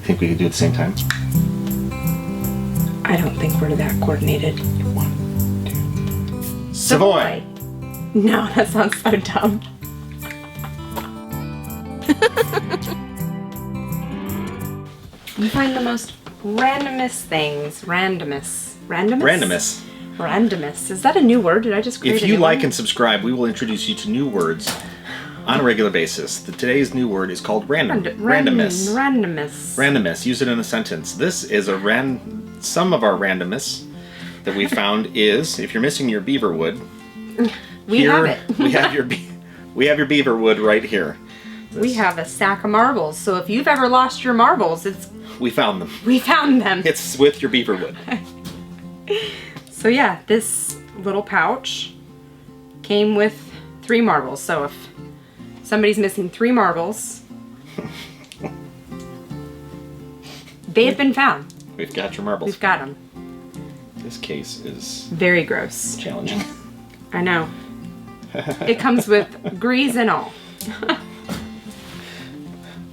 Think we could do it at the same time? I don't think we're that coordinated. 1, 2. Savoy! No, that sounds so dumb. You find the most randomest things. Randomous. Is that a new word? Did I just create If you like and subscribe, we will introduce you to new words on a regular basis. Today's new word is called randomness. Randomness. Use it in a sentence. This is some of our randomness that we found is, if you're missing your Beaverwood, we have it. we have your Beaverwood right here. We have a stack of marbles. So if you've ever lost your marbles, we found them. We found them. It's with your Beaverwood. So yeah, this little pouch came with 3 marbles. So if somebody's missing 3 marbles, they have been found. We've got your marbles. We've got them. This case is very gross. Challenging. I know. It comes with grease and all.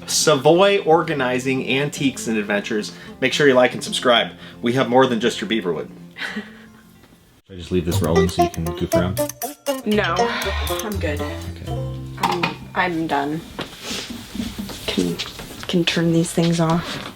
Savoy Organizing Antiques and Adventures. Make sure you like and subscribe. We have more than just your Beaverwood. Should I just leave this rolling so you can goof around? No, I'm good. Okay. I'm done. Can turn these things off.